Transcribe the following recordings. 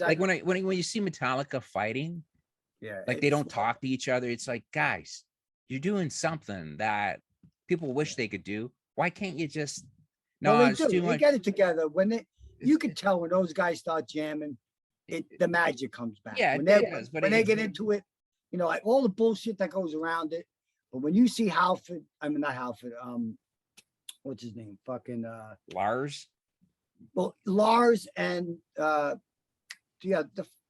like when you see Metallica fighting, Yeah, like they don't talk to each other. It's like, guys, you're doing something that people wish they could do. Why can't you just? well, No, they it's do. too They much. get it together when you It's, can tell when those guys start jamming, the magic comes back. yeah, When it they does, but when they get into it, like all the bullshit that goes around it. But when you see Halford, I mean not Halford, what's his name? Fucking Lars. well, Lars and the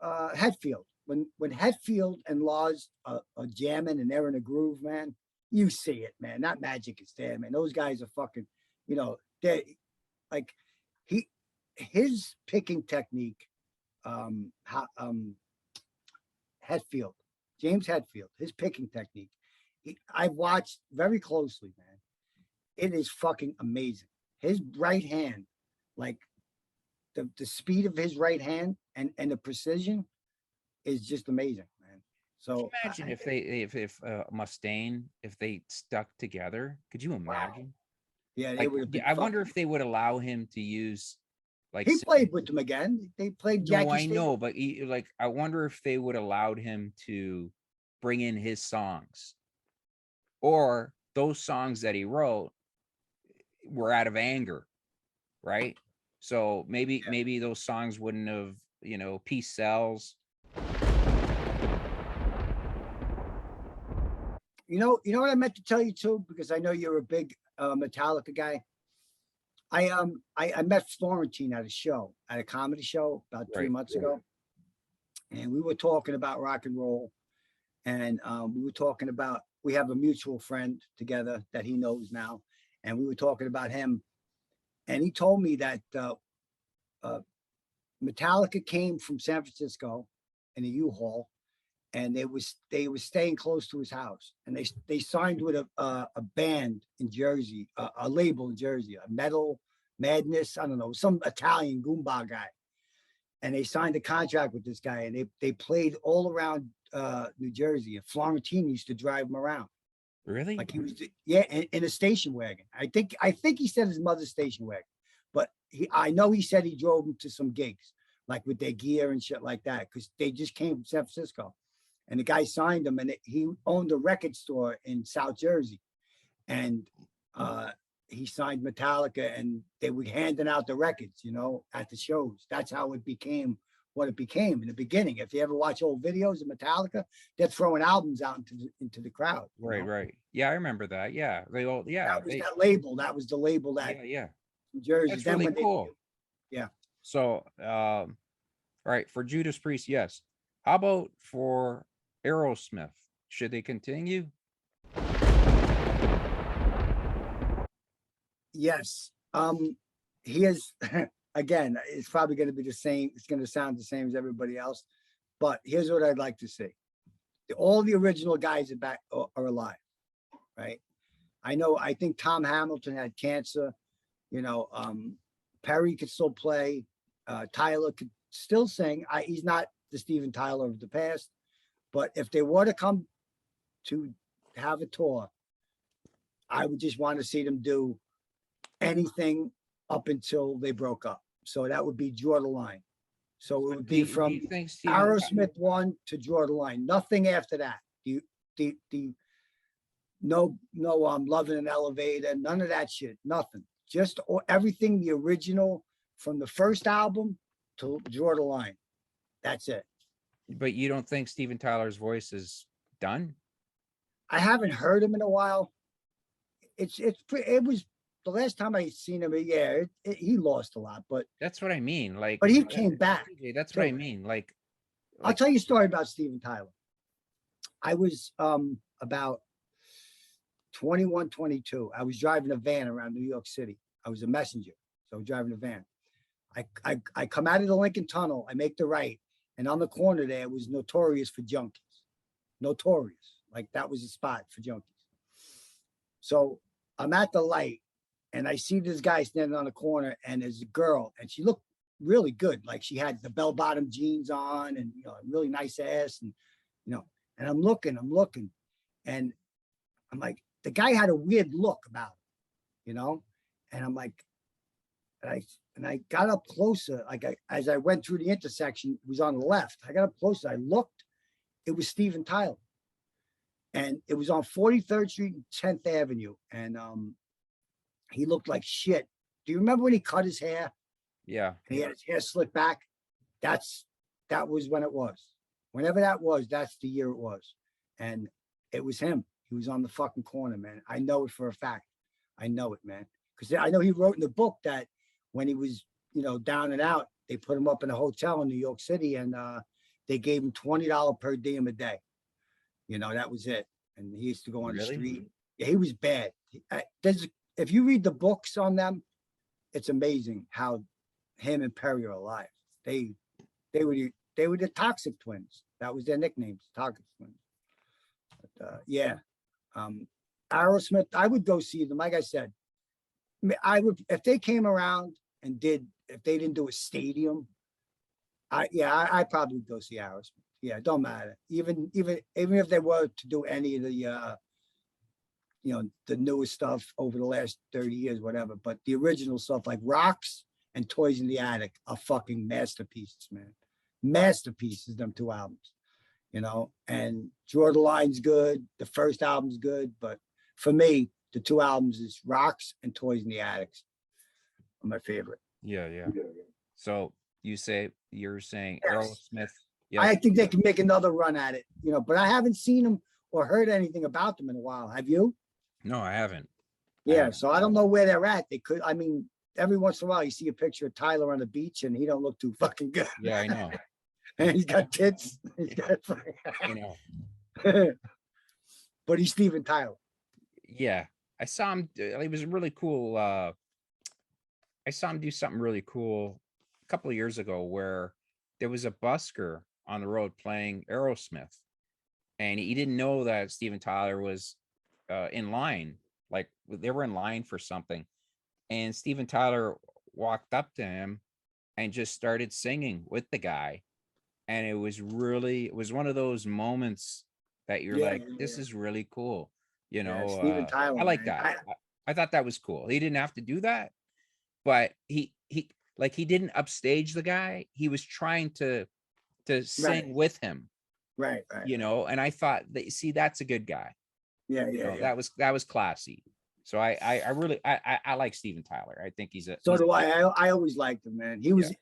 Hetfield. When Hetfield and Lars are jamming and they're in a groove, man, you see it, man. That magic is there, man. Those guys are fucking, they like his picking technique, how, Hetfield, James Hetfield, his picking technique. I've watched very closely, man. It is fucking amazing. His right hand, like the speed of his right hand and the precision is just amazing, man. So Imagine if they if Mustaine if they stuck together. Could you imagine? yeah, they Like, would have been. I wonder if they would allow him to use like. He played with them again. They played No, Yankee I Stadium. know, but like, I wonder if they would allowed him to bring in his songs, or those songs that he wrote were out of anger, right? So maybe those songs wouldn't have, Peace Sells. You know what I meant to tell you too, because I know you're a big Metallica guy. I met Florentine at a show, at a comedy show about 3 months ago, and we were talking about rock and roll, and we were talking about we have a mutual friend together that he knows now, and we were talking about him, and he told me that uh, Metallica came from San Francisco in a U-Haul, and they was staying close to his house, and they signed with a band in Jersey, a label in Jersey, a Metal Madness, I don't know, some Italian goomba guy, and they signed a contract with this guy, and they played all around New Jersey, and Florentine used to drive him around. Really? Like he was, yeah, in a station wagon. I think he said his mother's station wagon, but I know he said he drove him to some gigs, like with their gear and shit like that, because they just came from San Francisco, and the guy signed him, and he owned a record store in South Jersey, and he signed Metallica, and they were handing out the records, at the shows. That's how it became what it became in the beginning. If you ever watch old videos of Metallica, they're throwing albums out into the crowd. Right. Yeah, I remember that. Yeah, they all. Yeah, That was that label. That was the label that yeah. Jersey. That's Then really when cool. yeah. So, all right, for Judas Priest, yes. How about for Aerosmith? Should they continue? Yes. He is again, it's probably going to be the same. It's going to sound the same as everybody else. But here's what I'd like to see. All the original guys are back are alive, right? I think Tom Hamilton had cancer, Perry could still play, Tyler could still sing. He's not the Steven Tyler of the past, but if they were to come to have a tour, I would just want to see them do anything up until they broke up. So that would be Draw the Line. So it would be from Aerosmith 1 to Draw the Line. Nothing after that. No, Loving an Elevator, none of that shit. Nothing. Just everything the original from the first album to Draw the Line. That's it. But you don't think Steven Tyler's voice is done? I haven't heard him in a while. It was the last time I seen him. Yeah, he lost a lot, but that's what I mean. Like, but he came back. That's what I mean. Like, I'll tell you a story about Steven Tyler. I was about 21, 22. I was driving a van around New York City. I was a messenger, so I was driving a van. I come out of the Lincoln Tunnel. I make the right, and on the corner there was notorious for junkies. Notorious, like that was a spot for junkies. So I'm at the light, and I see this guy standing on the corner, and there's a girl, and she looked really good. Like she had the bell-bottom jeans on, and really nice ass, and and I'm looking, and I'm like, the guy had a weird look about him, and I'm like, and I got up closer, like as I went through the intersection, it was on the left. I got up closer, I looked, it was Steven Tyler. And it was on 43rd Street and 10th Avenue. And he looked like shit. Do you remember when he cut his hair? Yeah. And he had his hair slicked back? That was when it was. Whenever that was, that's the year it was. And it was him. He was on the fucking corner, man. I know it for a fact. I know it, man. Because I know he wrote in the book that when he was, down and out, they put him up in a hotel in New York City and they gave him $20 per diem a day. That was it. And he used to go on the street. Yeah, he was bad. If you read the books on them, it's amazing how him and Perry are alive. They were the Toxic Twins. That was their nicknames, Toxic Twins. But, Aerosmith, I would go see them. Like I said, I would, if they came around and if they didn't do a stadium, I probably would go see Aerosmith. Yeah, it don't matter. Even if they were to do any of the the newest stuff over the last 30 years, whatever. But the original stuff like Rocks and Toys in the Attic are fucking masterpieces, man. Masterpieces, them two albums. And Draw the Line's good. The first album's good, but for me, the two albums is Rocks and Toys in the Attics are my favorite. Yeah. So you're saying Yes. Aerosmith? Yes. I think they can make another run at it, but I haven't seen them or heard anything about them in a while. Have you? No, I haven't. Yeah, so I don't know where they're at. They could, every once in a while you see a picture of Tyler on the beach and he don't look too fucking good. Yeah, I know. And he's got tits. I know. But he's Steven Tyler. Yeah, I saw him. It was really cool. I saw him do something really cool a couple of years ago where there was a busker on the road playing Aerosmith, and he didn't know that Steven Tyler was in line. Like they were in line for something, and Steven Tyler walked up to him and just started singing with the guy. And it was one of those moments that you're this is really cool. Steven Tyler, I like that. I thought that was cool. He didn't have to do that, but he didn't upstage the guy. He was trying to sing with him. Right. And I thought that's a good guy. Yeah. That was classy. So I really like Steven Tyler. I think he's so do I. I always liked him, man. He was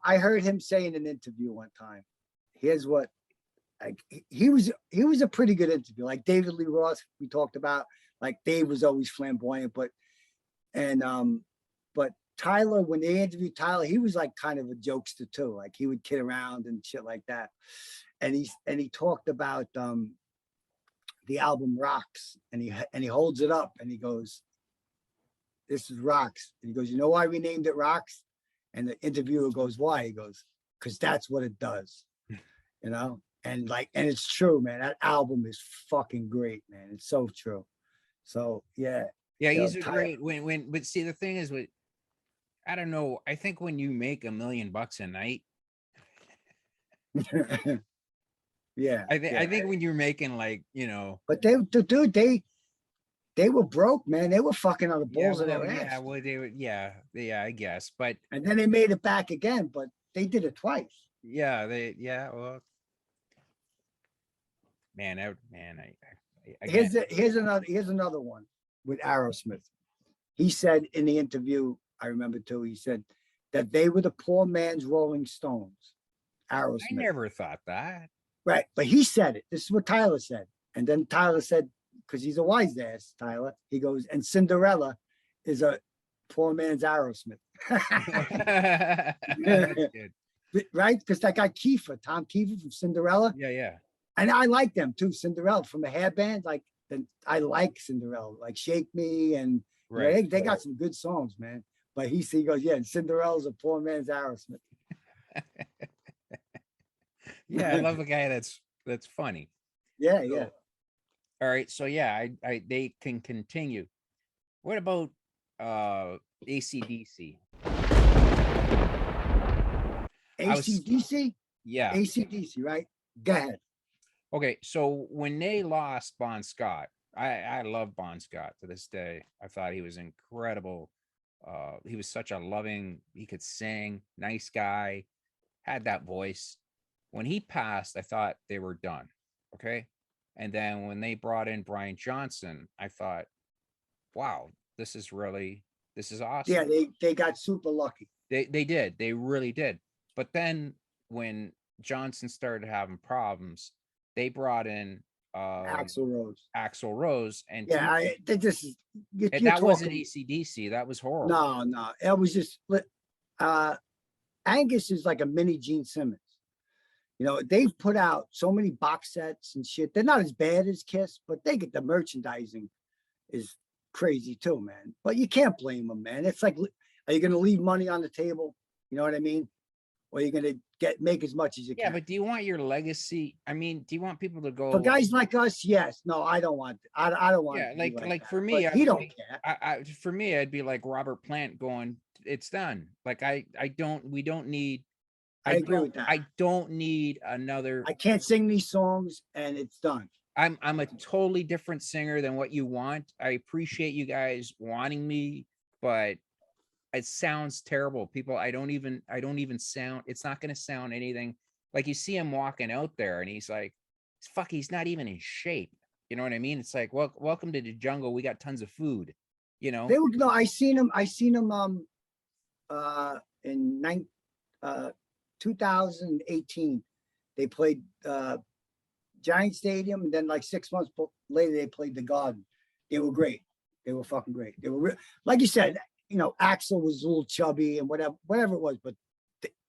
I heard him say in an interview one time, here's what he was a pretty good interview. Like David Lee Roth, we talked about, like Dave was always flamboyant, but Tyler, when they interviewed Tyler, he was like kind of a jokester too. Like he would kid around and shit like that. And he talked about the album Rocks, and he holds it up and he goes, "This is Rocks." And he goes, "You know why we named it Rocks?" And the interviewer goes, "Why?" He goes, "Because that's what it does." And it's true, man. That album is fucking great, man. It's so true. So yeah. He's a great but see, the thing is, I don't know. I think when you make $1 million a night, yeah. I think when you're making but they were broke, man. They were fucking on the balls of their ass. Yeah, well, they were, yeah, I guess. But and then they made it back again, but they did it twice. Yeah, well, here's another one with Aerosmith. He said in the interview, I remember too, he said that they were the poor man's Rolling Stones. Aerosmith. I never thought that. Right, but he said it. This is what Tyler said. And then Tyler said, because he's a wise ass, Tyler, he goes, and Cinderella is a poor man's Aerosmith. Right? Because that guy Tom Kiefer from Cinderella. Yeah. And I like them too, Cinderella from the hair band. I like Cinderella, like Shake Me, and they got some good songs, man. But he goes, yeah, and Cinderella's a poor man's Aerosmith. Yeah, I love a guy that's funny. Yeah. All right, so yeah, they can continue. What about AC/DC? AC/DC? Yeah. AC/DC, right? Go ahead. Okay, so when they lost Bon Scott, I love Bon Scott to this day. I thought he was incredible He was such a loving, he could sing, nice guy, had that voice. When he passed, I thought they were done. Okay. And then when they brought in Brian Johnson, I thought, wow, this is Yeah, awesome. they got super lucky. They did. They really did. But then when Johnson started having problems, they brought in Axl Rose. Axl Rose, and to Yeah, me, they just you're that wasn't talking. ACDC. That was horrible. No, no, it was just. Uh, Angus is like a mini Gene Simmons. You know, they've put out so many box sets and shit. They're not as bad as Kiss, but they get the merchandising is crazy too, man. But you can't blame them, man. It's like, are you going to leave money on the table? You know what I mean? Or are you going to make as much as you Yeah, can? but do you want your legacy? I mean, do you want people to For go? guys like us, yes. No, I don't want. I don't want Yeah, it to be like that. for But me, he don't care. for me, I'd be like Robert Plant going, "It's done." Like I don't. We don't need. I agree with that. I don't need another. I can't sing these songs, and it's done. I'm a totally different singer than what you want. I appreciate you guys wanting me, but it sounds terrible. People, I don't even sound, it's not gonna sound anything like you see him walking out there and he's like, fuck, he's not even in shape. You know what I mean? It's like, well, welcome to the jungle. We got tons of food, you know? They were no. I seen him. I seen him. In 2018, they played Giant Stadium, and then like 6 months later, they played the Garden. They were great. They were fucking great. They were like you said. You know, Axl was a little chubby and whatever it was, but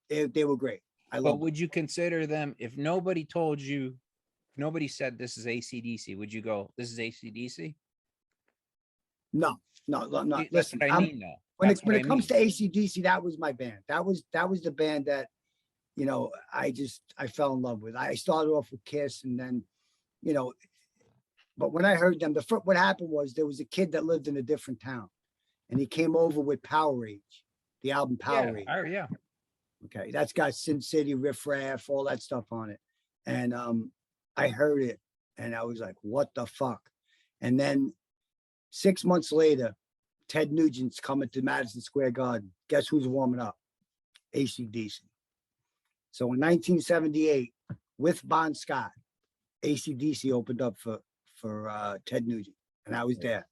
they were great. I But love. would you consider them if nobody told you, if nobody said this is ACDC, would you go, this is ACDC? No, no, no. That's Listen, what I mean, though. when That's it what when I it comes mean. to ACDC, that was my band. That was the band that, you know, I fell in love with. I started off with Kiss, and then, you know, but when I heard them, what happened was there was a kid that lived in a different town, and he came over with Power Age, the album Power Age. Yeah. Okay, that's got Sin City, Riff Raff, all that stuff on it, and I heard it, and I was like, "What the fuck?" And then 6 months later, Ted Nugent's coming to Madison Square Garden. Guess who's warming up? AC/DC. So in 1978, with Bon Scott, AC/DC opened up for Ted Nugent, and I was there.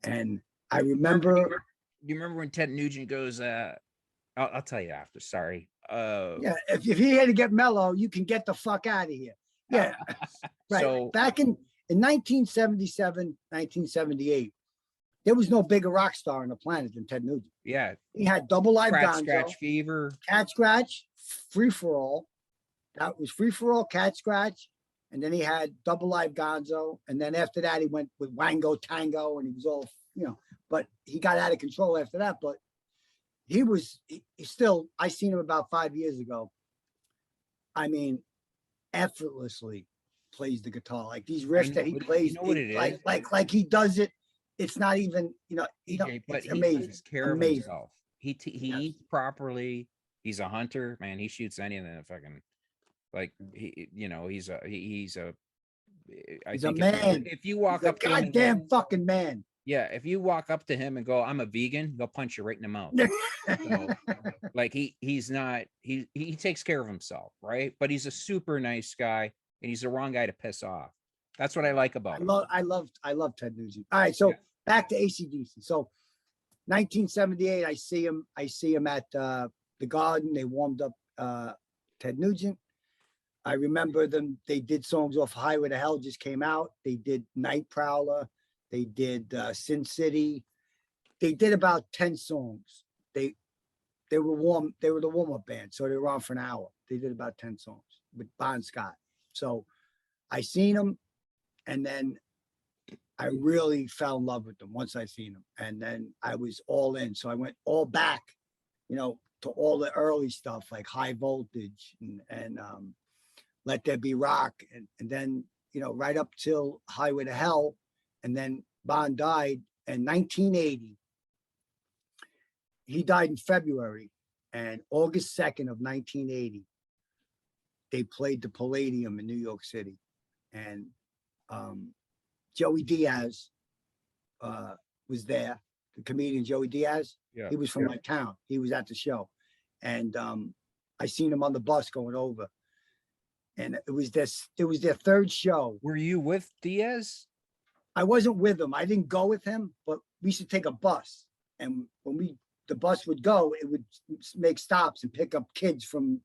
And I remember. You remember when Ted Nugent goes, I'll tell you after, sorry. Yeah, if he had to get mellow, you can get the fuck out of here. Yeah, right. So back in 1977, 1978, there was no bigger rock star on the planet than Ted Nugent. yeah, He had Double Live Gonzo, Scratch Fever, Cat Scratch, Free for All. That was Free for All, Cat Scratch, and then he had Double Live Gonzo, and then after that he went with Wango Tango, and he was all, you know. But he got out of control after that. But he still. I seen him about 5 years ago. I mean, effortlessly plays the guitar, like these riffs that he plays. You know what it is? Like he does it. It's not even, you know, But it's amazing. Takes care amazing. of himself. He eats properly. He's a hunter, man. He shoots anything that fucking, like, he, you know, he's a man. If you walk up to him, goddamn fucking man. Yeah, if you walk up to him and go, "I'm a vegan," he'll punch you right in the mouth. So, like he's not, he takes care of himself, right? But he's a super nice guy, and he's the wrong guy to piss off. That's what I like about him. I love Ted Nugent. All right, so back to AC/DC. So 1978, I see him at the Garden. They warmed up Ted Nugent. I remember them. They did songs off Highway to Hell, just came out. They did Night Prowler. They did Sin City. They did about 10 songs. They were the warm-up band, so they were on for an hour. They did about 10 songs with Bon Scott. So I seen them, and then I really fell in love with them once I seen them. And then I was all in. So I went all back, you know, to all the early stuff like High Voltage and Let There Be Rock. And then, you know, right up till Highway to Hell. And then Bon died in 1980. He died in February, and August 2nd of 1980, they played the Palladium in New York City. And Joey Diaz was there, the comedian Joey Diaz. Yeah. He was from my town. He was at the show, and I seen him on the bus going over, and it was their third show. Were you with Diaz? I wasn't with him. I didn't go with him, but we used to take a bus, and when the bus would go, it would make stops and pick up kids from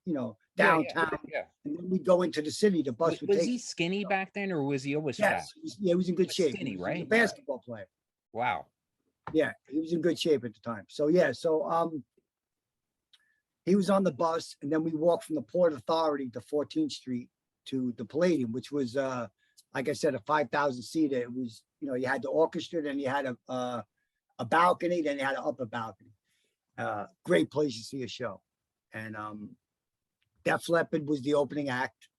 downtown, and then we'd go into the city. The bus would Was take. he skinny back then, or was he always fat? He was in good shape. Skinny, right? He was a basketball player. Wow. Yeah, he was in good shape at the time. So he was on the bus, and then we walked from the Port Authority to 14th Street to the Palladium, which was like I said, a 5,000 seater. It was, you had the orchestra, then you had a balcony, then you had an upper balcony. Great place to see a show. And Def Leppard was the opening act.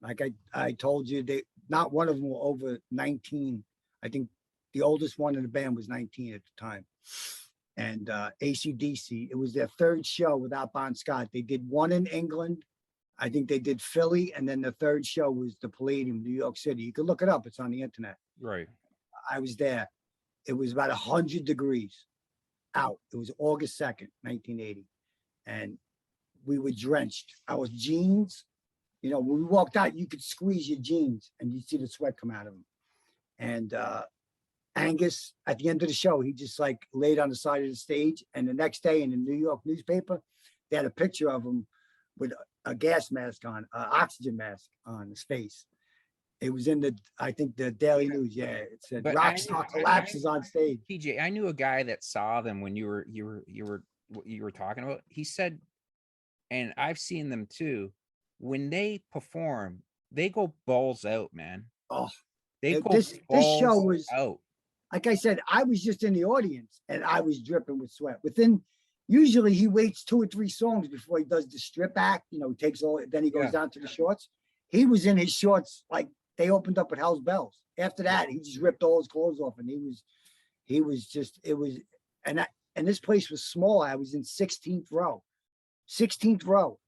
Like I told you, not one of them were over 19. I think the oldest one in the band was 19 at the time. And AC/DC, it was their third show without Bon Scott. They did one in England. I think they did Philly, and then the third show was the Palladium, New York City. You can look it up. It's on the internet. Right. I was there. It was about 100 degrees out. It was August 2nd, 1980. And we were drenched. Our jeans, when we walked out, you could squeeze your jeans and you'd see the sweat come out of them. And Angus, at the end of the show, he just like laid on the side of the stage. And the next day in the New York newspaper, they had a picture of him with a gas mask on, oxygen mask on his face. It was in I think the Daily News. Yeah, it said Rockstar collapses on stage. TJ, I knew a guy that saw them when you were talking about. He said, and I've seen them too. When they perform, they go balls out, man. Oh, this show was out. Like I said, I was just in the audience and I was dripping with sweat. Usually he waits 2 or 3 songs before he does the strip act. Takes all. Then he goes down to the shorts. He was in his shorts like they opened up at Hell's Bells. After that, he just ripped all his clothes off, and he was just. It was, and this place was small. I was in 16th row,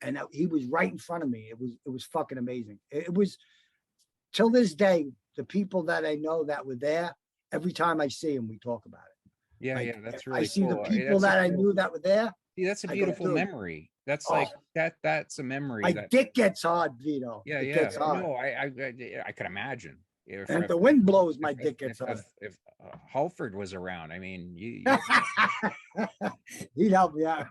and he was right in front of me. It was fucking amazing. It was till this day. The people that I know that were there, every time I see them, we talk about it. Yeah, that's really. I see the people that I knew that were there. See, that's a beautiful memory. That's like that's a memory. My dick gets hard, Vito. Yeah, it gets hard. No, I could imagine. If the wind blows, my dick gets hard. If Halford was around, I mean, he'd help me out.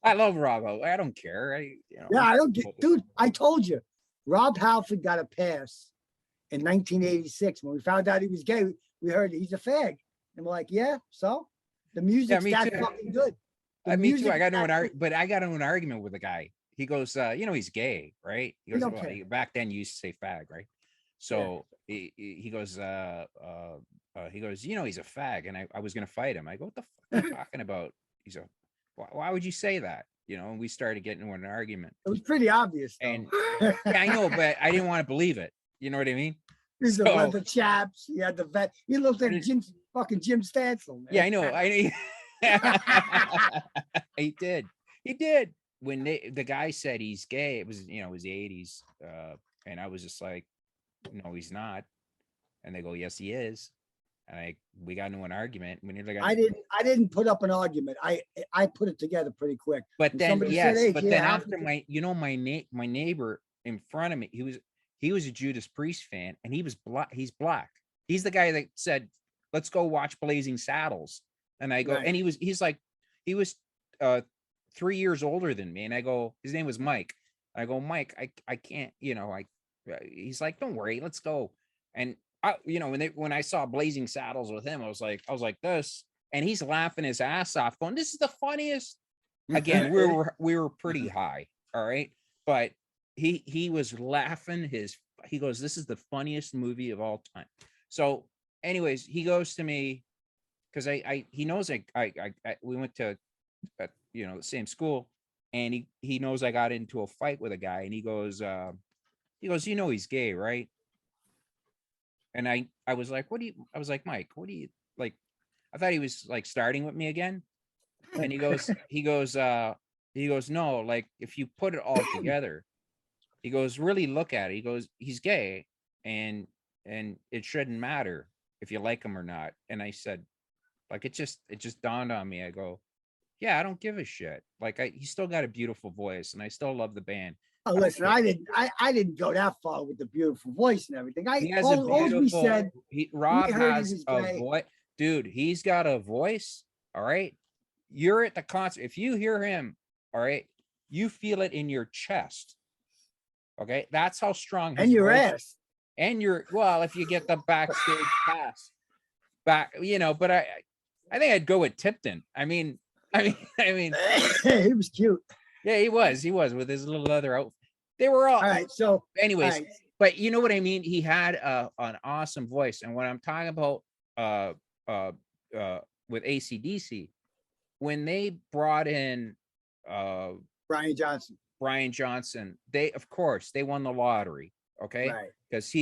I love Rob. I don't care. I don't get, dude. I told you, Rob Halford got a pass in 1986 when we found out he was gay. We heard he's a fag, and we're like, yeah. So the music's that fucking good. Me too. I got into an argument with a guy. He goes, he's gay, right? He goes, back then you used to say fag, right? So he goes, he's a fag, and I was gonna fight him. I go, what the fuck are you talking about? He's like, why would you say that? And we started getting into an argument. It was pretty obvious, though. And I know, but I didn't want to believe it. You know what I mean? He's the leather chaps. He had the vet. He looked like Jim Stansel, man. Yeah, I know. He did. When the guy said he's gay, it was the 80s, and I was just like, no, he's not. And they go, yes, he is. And we got into an argument. I didn't put up an argument. I put it together pretty quick. But then after my neighbor in front of me, he was a Judas Priest fan, and he was black. He's black. He's the guy that said, let's go watch Blazing Saddles. And I go, and he was 3 years older than me. And I go, his name was Mike. I go, Mike, I can't, he's like, don't worry, let's go. And when I saw Blazing Saddles with him, I was like this, and he's laughing his ass off going, this is the funniest. Again, we were pretty high. All right. But he was laughing he goes, this is the funniest movie of all time. So anyways, he goes to me, because he knows we went to the same school, and he knows I got into a fight with a guy, and he goes, he's gay, right? And I was like, Mike, what do you like? I thought he was like starting with me again. And he goes, no, like if you put it all together, he goes, really look at it. He goes, he's gay, and it shouldn't matter if you like him or not. And I said, Like it just dawned on me. I go, yeah, I don't give a shit. Like he still got a beautiful voice, and I still love the band. Oh, listen, I didn't go that far with the beautiful voice and everything. He has a All we beautiful. said, Rob we heard has his a guy. voice, dude. He's got a voice. All right, you're at the concert. If you hear him, all right, you feel it in your chest. Okay, that's how strong his And your voice. ass. And your well, if you get the backstage pass, back, but I think I'd go with Tipton. I mean, He was cute. yeah, he was with his little leather outfit. They were all right. So, anyways, all right. but you know what I mean. He had an awesome voice, and when I'm talking about with AC/DC, when they brought in Brian Johnson, they of course they won the lottery, okay, right? Because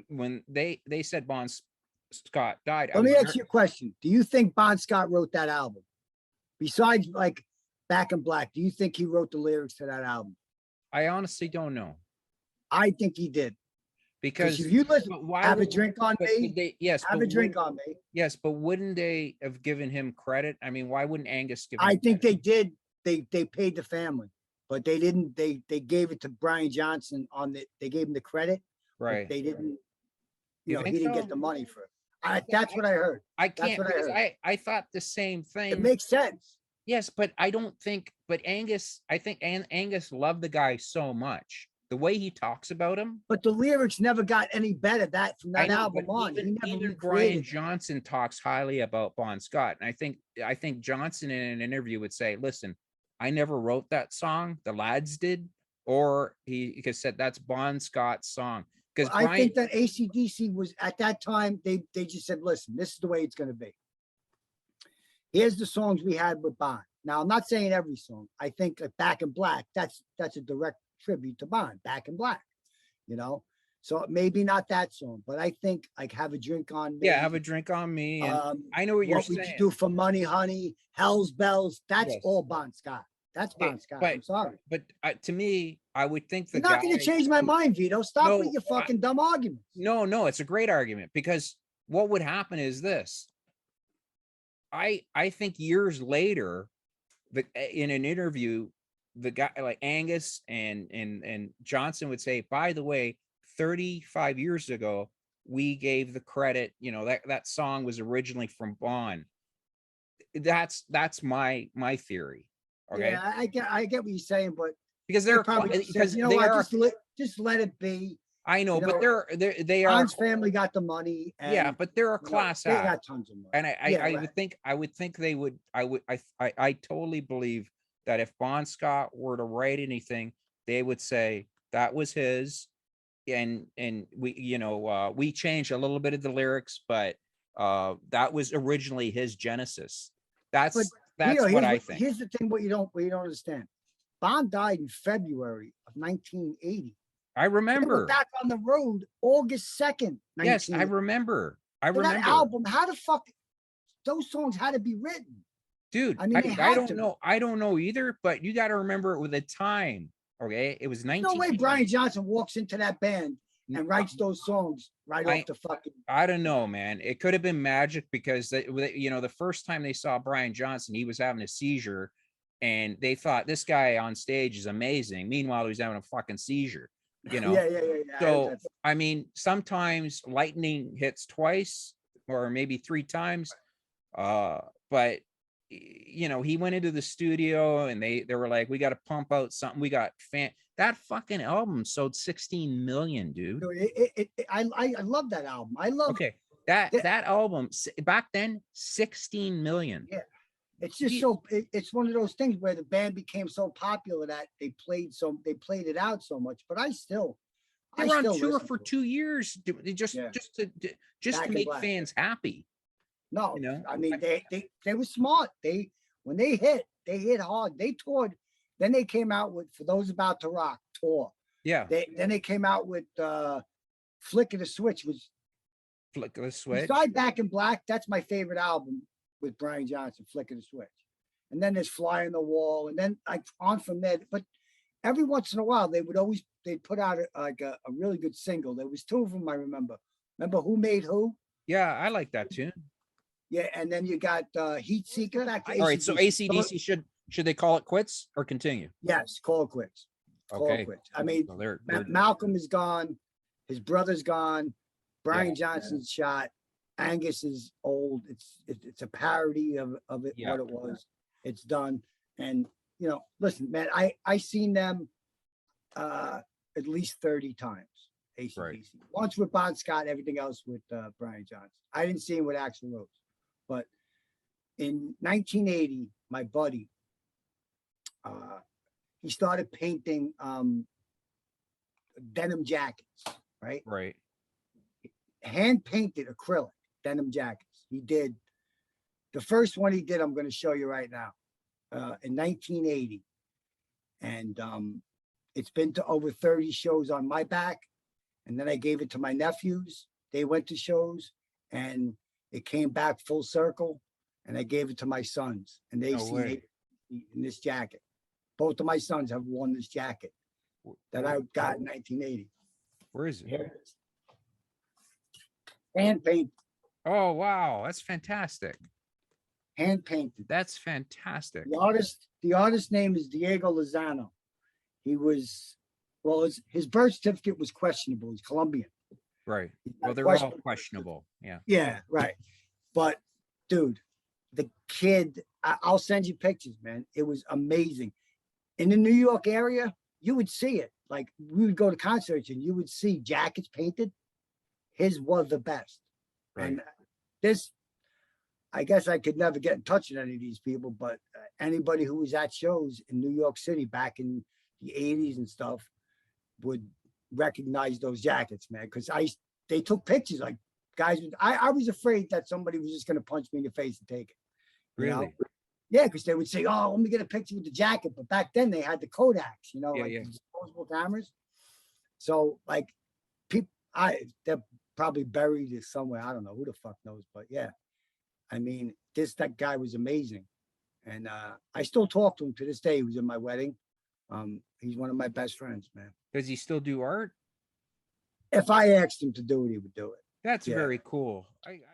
when they said Bon Scott died. Let me ask you a question. Do you think Bon Scott wrote that album? Besides, like Back in Black, do you think he wrote the lyrics to that album? I honestly don't know. I think he did. Because if you listen, have a drink on me. Have a drink on me. Yes, but wouldn't they have given him credit? I mean, why wouldn't Angus give him I think credit? they did. They paid the family, but they didn't. They gave it to Brian Johnson they gave him the credit. Right. They didn't. You he didn't get the money for it. That's what I heard. I can't because I thought the same thing. It makes sense. Yes, but I don't think. But Angus, I think Angus loved the guy so much. The way he talks about him. But the lyrics never got any better from that album on. Even Brian Johnson talks highly about Bon Scott. And I think Johnson in an interview would say, listen, I never wrote that song. The lads did. Or he said that's Bon Scott's song. Because I think that AC/DC was at that time, they just said, listen, this is the way it's going to be. Here's the songs we had with Bon. Now, I'm not saying every song. I think Back in Black, that's a direct tribute to Bon, Back in Black, so maybe not that song, but I think like Have a Drink on Me. Yeah, Have a Drink on Me. And I know what you're saying. What We Do for Money, Honey, Hell's Bells, that's all Bon Scott. That's Bon Scott. I'm sorry. But to me, I would think you're not going to change my mind, Vito. Stop with your fucking dumb arguments. No, it's a great argument because what would happen is this. I think years later, in an interview, the guy like Angus and Johnson would say, by the way, 35 years ago, we gave the credit, that song was originally from Bon. That's my theory. Okay. Yeah, I get what you're saying, but because they're probably because just let it be. I know, but they are. Bon's family got the money. Yeah, but they're a class act. They got tons of money. And I would think they would. I totally believe that if Bon Scott were to write anything, they would say that was his, and we changed a little bit of the lyrics, but that was originally his genesis. That's what I think. Here's the thing: what you don't understand. Bon died in February of 1980. I remember. Back on the road, August 2nd. Yes, I remember. That album, how the fuck those songs had to be written? Dude, I don't know. I don't know either, but you got to remember it with the time. Okay. It was 19. No way Brian Johnson walks into that band and writes those songs off the fucking. I don't know, man. It could have been magic because the first time they saw Brian Johnson, he was having a seizure and they thought this guy on stage is amazing. Meanwhile, he was having a fucking seizure. Yeah. So I mean, sometimes lightning hits twice or maybe 3 times. But he went into the studio and they were like, we got to pump out something. We got that fucking album sold 16 million, dude. I love that album. I love that album back then, 16 million. Yeah. It's just it's one of those things where the band became so popular that they played it out so much, but they were on tour for 2 years just to make fans happy. No, I mean they were smart. When they hit hard. They toured. Then they came out with For Those About to Rock tour. Yeah. Then they came out with Flick of the Switch. Flick of the Switch. Besides Back in Black, that's my favorite album with Brian Johnson, Flick of the Switch. And then there's Fly on the Wall, and then on from there. But every once in a while, they'd put out a really good single. There was 2 of them I remember. Remember Who Made Who? Yeah, I like that tune. Yeah, and then you got Heat Seeker. Back to All right, so AC/DC. ACDC should they call it quits or continue? Yes, call it quits. Call it Okay. quits. I mean, So they're Malcolm is gone. His brother's gone. Brian Yeah. Johnson's shot. Angus is old. It's a parody of it, Yeah. what it was. It's done. And you know, listen, man, I seen them at least 30 times. ACDC. Right. Once with Bon Scott, everything else with Brian Johnson. I didn't see him with Axl Rose. But in 1980, my buddy, he started painting denim jackets, right? Right. Hand painted acrylic denim jackets. He did the first one he did. I'm going to show you right now in 1980, and it's been to over 30 shows on my back. And then I gave it to my nephews. They went to shows, and it came back full circle. And I gave it to my sons, and they've seen it in this jacket. Both of my sons have worn this jacket that I got in 1980. Where is it? Here it is. Hand painted. Oh wow, that's fantastic. Hand painted. That's fantastic. The artist name is Diego Lozano. He was, well, his birth certificate was questionable. He's Colombian. Right. Well, they're all questionable. Yeah. Yeah, right. But dude, the kid, I'll send you pictures, man. It was amazing. In the New York area, you would see it. Like we would go to concerts and you would see jackets painted. His was the best. Right. And this, I guess I could never get in touch with any of these people, but anybody who was at shows in New York City back in the 80s and stuff would recognize those jackets, man. Because they took pictures. Like guys, I was afraid that somebody was just going to punch me in the face and take it. Really? Know? Yeah, because they would say, "Oh, let me get a picture with the jacket." But back then they had the Kodaks, you know, disposable cameras. So like, people, they're probably buried somewhere. I don't know, who the fuck knows. But yeah, I mean, that guy was amazing, and I still talk to him to this day. He was in my wedding. He's one of my best friends, man. Does he still do art? If I asked him to do it, he would do it. That's very cool.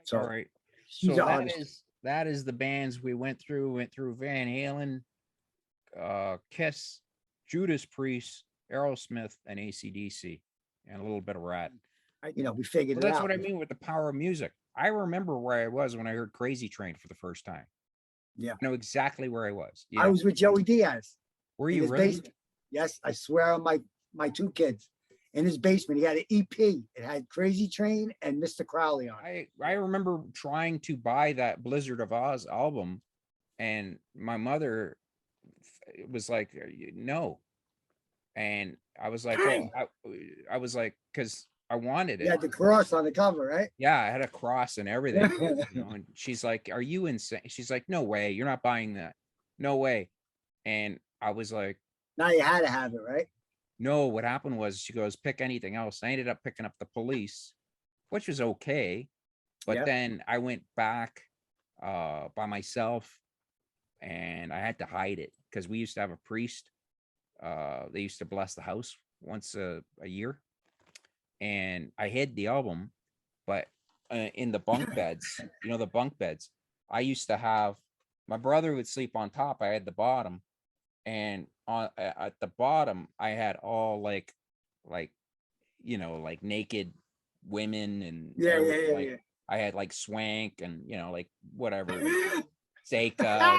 So, all right. He's So an artist. that is the bands we went through. Went through Van Halen, Kiss, Judas Priest, Aerosmith, and AC/DC, and a little bit of Rat. We figured it out. That's what I mean with the power of music. I remember where I was when I heard Crazy Train for the first time. Yeah. I know exactly where I was. I was with Joey Diaz. Were you really? Basement. Yes, I swear on my two kids. In his basement, he had an EP. It had Crazy Train and Mr. Crowley on it. I remember trying to buy that Blizzard of Oz album, and my mother was like, "No," and I was like, "Oh," I was like, because I wanted it. You had the cross on the cover, right? Yeah, I had a cross and everything. And she's like, "Are you insane?" She's like, "No way, you're not buying that. No way." And I was like, "Now you had to have it, right?" No, what happened was she goes, "Pick anything else." I ended up picking up the Police, which was okay. But then I went back by myself, and I had to hide it because we used to have a priest. They used to bless the house once a year. And I hid the album, but in the bunk beds, the bunk beds, I used to have, my brother would sleep on top. I had the bottom. And at the bottom, I had all like naked women and I had like Swank and like whatever, Seika.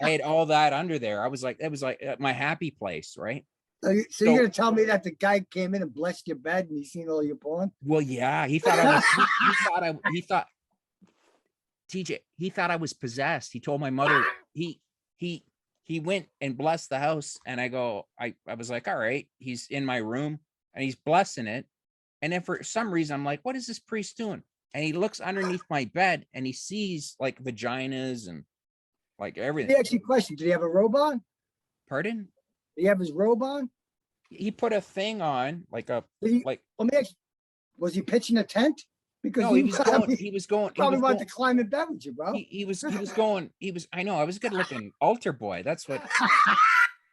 I had all that under there. I was like, it was like my happy place, right? So you're gonna tell me that the guy came in and blessed your bed and he's seen all your porn? Well, yeah, he thought I was. he thought TJ. He thought I was possessed. He told my mother he went and blessed the house, and I was like, all right, he's in my room and he's blessing it. And then for some reason, I'm like, what is this priest doing? And he looks underneath my bed and he sees like vaginas and like everything. Let me ask you a question. Did he have a robe on? Pardon? Did he have his robe on? He put a thing on, like a Let me ask you, was he pitching a tent? Because no, he was going. Probably wanted to climb in bed with you, bro. He was going. I know. I was a good looking altar boy. That's what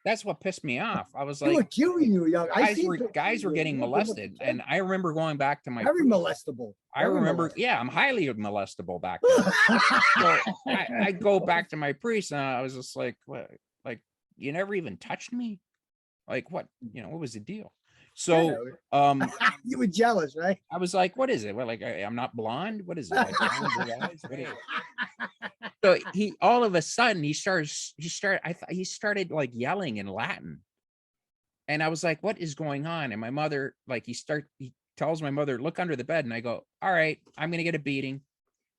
that's what pissed me off. I was You were like, cute when you were young. I guys see were pictures of you. getting You were a good looking molested, kid. and I remember going back to my Very molestable. I Very remember, yeah, I'm highly molestable back then. So I go back to my priest, and I was just like, what? Like, you never even touched me? Like, what? You know, what was the deal? So, you were jealous, right? I was like, what is it? Well, like, I'm not blonde. What is it? Like, blonde, blue eyes? What is it? So he, all of a sudden, he started like yelling in Latin. And I was like, what is going on? And my mother, like, he tells my mother, look under the bed. And I go, all right, I'm going to get a beating.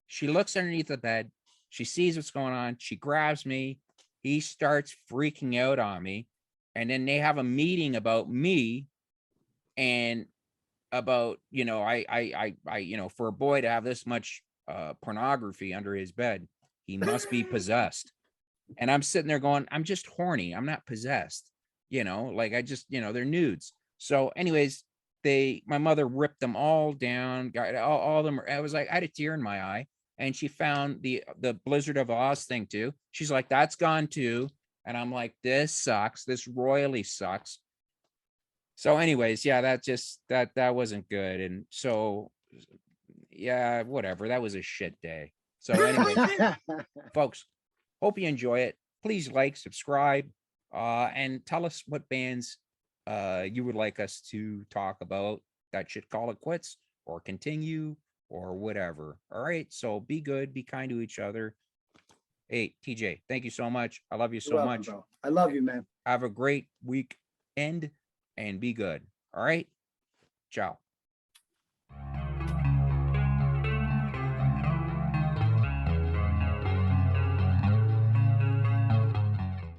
She looks underneath the bed. She sees what's going on. She grabs me. He starts freaking out on me. And then they have a meeting about me and about, you know, you know, for a boy to have this much pornography under his bed, he must be possessed. And I'm sitting there going, I'm just horny. I'm not possessed. You know, like I just, you know, they're nudes. So anyways, my mother ripped them all down, got all of them. I was like, I had a tear in my eye. And she found the Blizzard of Oz thing too. She's like, that's gone too. And I'm like, this sucks. This royally sucks. So anyways, yeah, that wasn't good. And so, yeah, whatever. That was a shit day. So anyways, folks, hope you enjoy it. Please like, subscribe, and tell us what bands you would like us to talk about that should call it quits or continue or whatever. All right. So be good, be kind to each other. Hey, TJ, thank you so much. I love you so welcome, much. bro. I love you, man. Have a great weekend and be good. All right. Ciao.